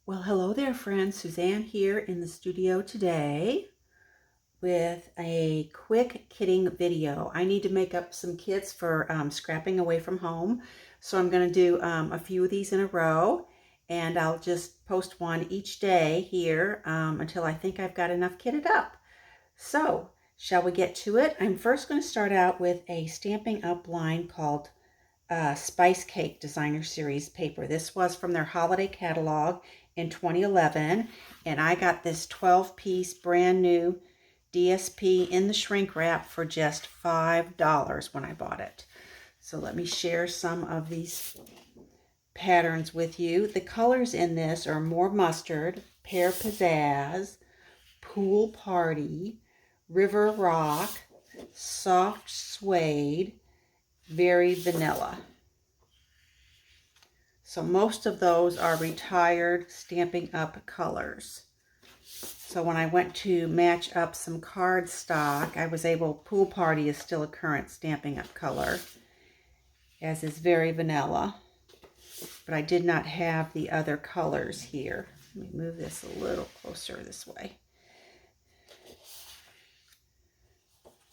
Well, hello there, friends. Suzanne here in the studio today with a quick kitting video. I need to make up some kits for scrapping away from home. So I'm going to do a few of these in a row, and I'll just post one each day here until I think I've got enough kitted up. So shall we get to it? I'm first going to start out with a Stampin' Up line called Spice Cake Designer Series paper. This was from their holiday catalog in 2011, and I got this 12-piece brand new DSP in the shrink wrap for just $5 when I bought it. So let me share some of these patterns with you. The colors in this are More Mustard, Pear Pizzazz, Pool Party, River Rock, Soft Suede, Very Vanilla. So most of those are retired Stampin' Up colors. So when I went to match up some cardstock, I was able, Pool Party is still a current Stampin' Up color, as is Very Vanilla. But I did not have the other colors here. Let me move this a little closer this way.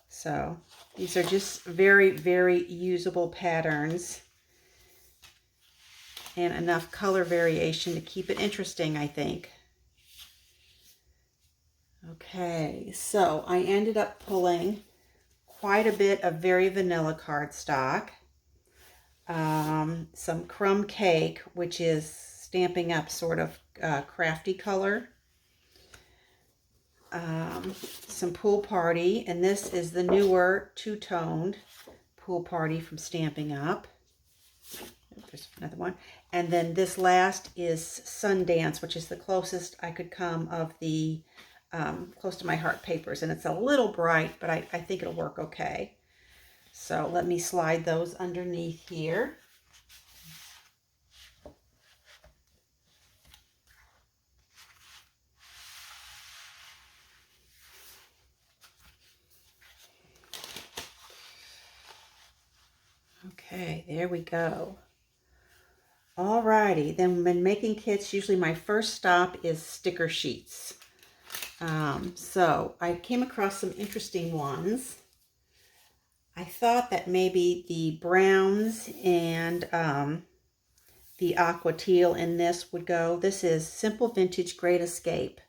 So these are just very, very usable patterns and enough color variation to keep it interesting, I think. Okay, so I ended up pulling quite a bit of Very Vanilla cardstock, some Crumb Cake, which is Stampin' Up sort of crafty color, some Pool Party, and this is the newer two-toned Pool Party from Stampin' Up. There's another one. And then this last is Sundance, which is the closest I could come of the close to my heart papers. And it's a little bright, but I think it'll work okay. So let me slide those underneath here. Okay, there we go. Alrighty, then when making kits, usually my first stop is sticker sheets. So I came across some interesting ones. I thought that maybe the browns and the aqua teal in this would go. This is Simple Vintage Great Escape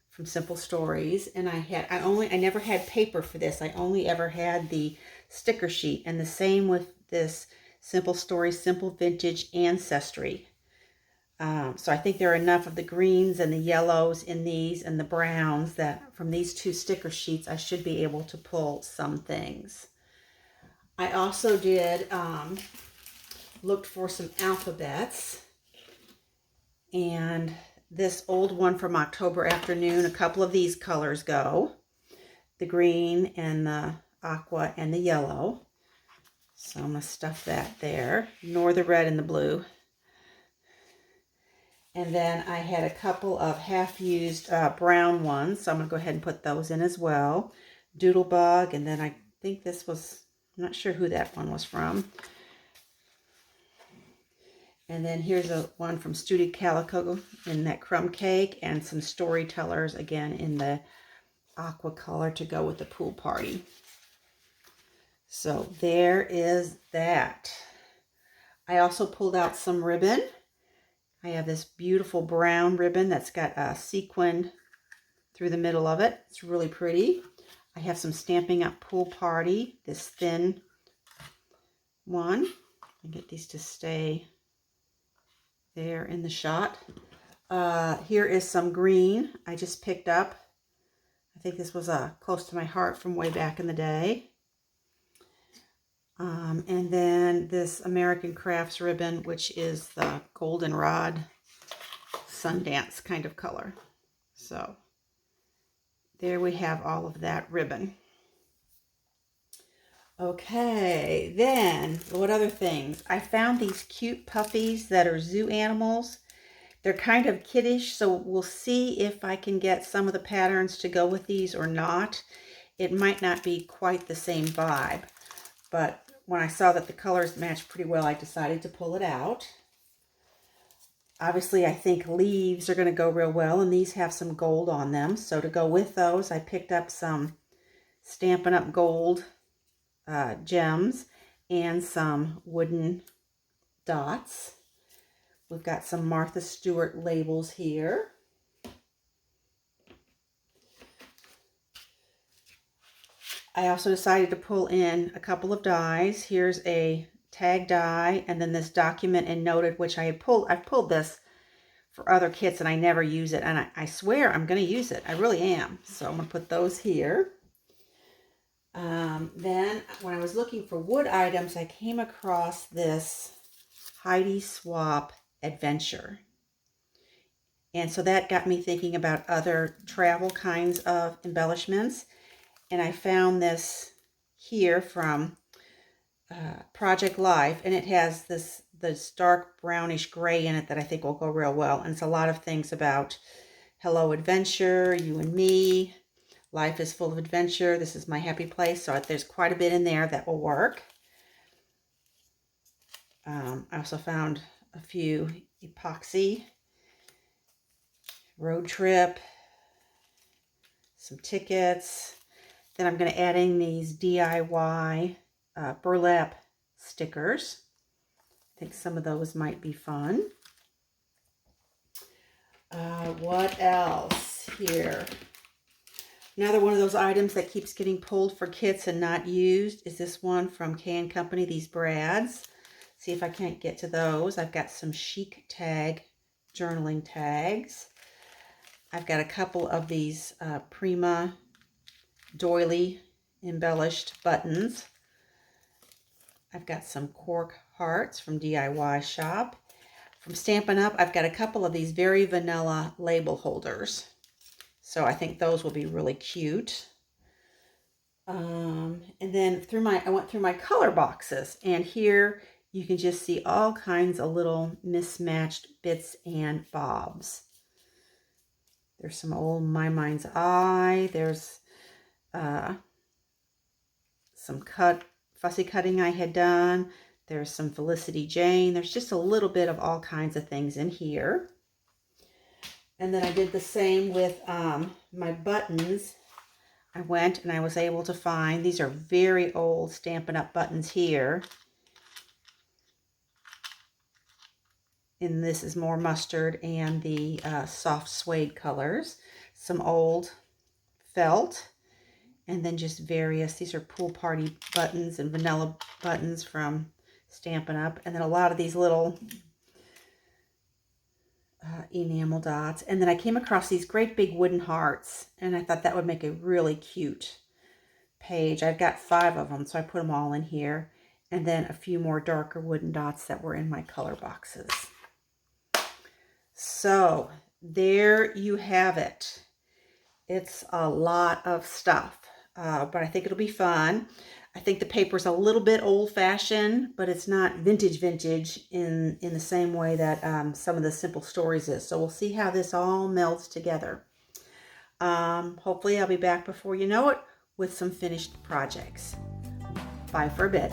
from Simple Stories, and I never had paper for this. I only ever had the sticker sheet, and the same with this Simple Stories Simple Vintage Ancestry. So I think there are enough of the greens and the yellows in these and the browns that from these two sticker sheets I should be able to pull some things. I also did looked for some alphabets, and this old one from October Afternoon, a couple of these colors go, the green and the aqua and the yellow. So I'm going to stuff that there, nor the red and the blue. And then I had a couple of half-used brown ones, so I'm going to go ahead and put those in as well. Doodlebug, and then I think this was, I'm not sure who that one was from. And then here's a one from Studio Calico in that Crumb Cake, and some Storytellers again in the aqua color to go with the Pool Party. So there is that. I also pulled out some ribbon. I have this beautiful brown ribbon that's got a sequin through the middle of it. It's really pretty. I have some Stampin' Up Pool Party, this thin one. I get these to stay there in the shot. Here is some green I just picked up. I think this was close to my heart from way back in the day. And then this American Crafts ribbon, which is the Goldenrod Sundance kind of color. So there we have all of that ribbon. Okay, then what other things? I found these cute puppies that are zoo animals. They're kind of kiddish, so we'll see if I can get some of the patterns to go with these or not. It might not be quite the same vibe, but when I saw that the colors matched pretty well, I decided to pull it out. Obviously, I think leaves are going to go real well, and these have some gold on them. So to go with those, I picked up some Stampin' Up! Gold gems and some wooden dots. We've got some Martha Stewart labels here. I also decided to pull in a couple of dies. Here's a tag die, and then this document and noted, which I've pulled this for other kits and I never use it, and I swear I'm going to use it. I really am. So I'm going to put those here. Then when I was looking for wood items, I came across this Heidi Swapp Adventure. And so that got me thinking about other travel kinds of embellishments. And I found this here from Project Life, and it has this dark brownish gray in it that I think will go real well. And it's a lot of things about hello adventure, you and me, life is full of adventure, this is my happy place. So there's quite a bit in there that will work. I also found a few epoxy, road trip, some tickets. Then I'm going to add in these DIY burlap stickers. I think some of those might be fun. What else here? Another one of those items that keeps getting pulled for kits and not used is this one from K & Company, these brads. See if I can't get to those. I've got some chic tag journaling tags. I've got a couple of these Prima doily embellished buttons. I've got some cork hearts from DIY Shop. From Stampin' Up, I've got a couple of these very vanilla label holders. So I think those will be really cute. And then I went through my color boxes, and here you can just see all kinds of little mismatched bits and bobs. There's some old My Mind's Eye. There's some fussy cutting I had done. There's some Felicity Jane. There's just a little bit of all kinds of things in here. And then I did the same with my buttons. I went and I was able to find, these are very old Stampin' Up! Buttons here. And this is more mustard and the soft suede colors. Some old felt. And then just various, these are pool party buttons and vanilla buttons from Stampin' Up! And then a lot of these little enamel dots. And then I came across these great big wooden hearts, and I thought that would make a really cute page. I've got 5 of them, so I put them all in here. And then a few more darker wooden dots that were in my color boxes. So there you have it. It's a lot of stuff, but I think it'll be fun. I think the paper's a little bit old-fashioned, but it's not vintage in the same way that some of the Simple Stories is. So we'll see how this all melds together. Hopefully I'll be back before you know it with some finished projects. Bye for a bit.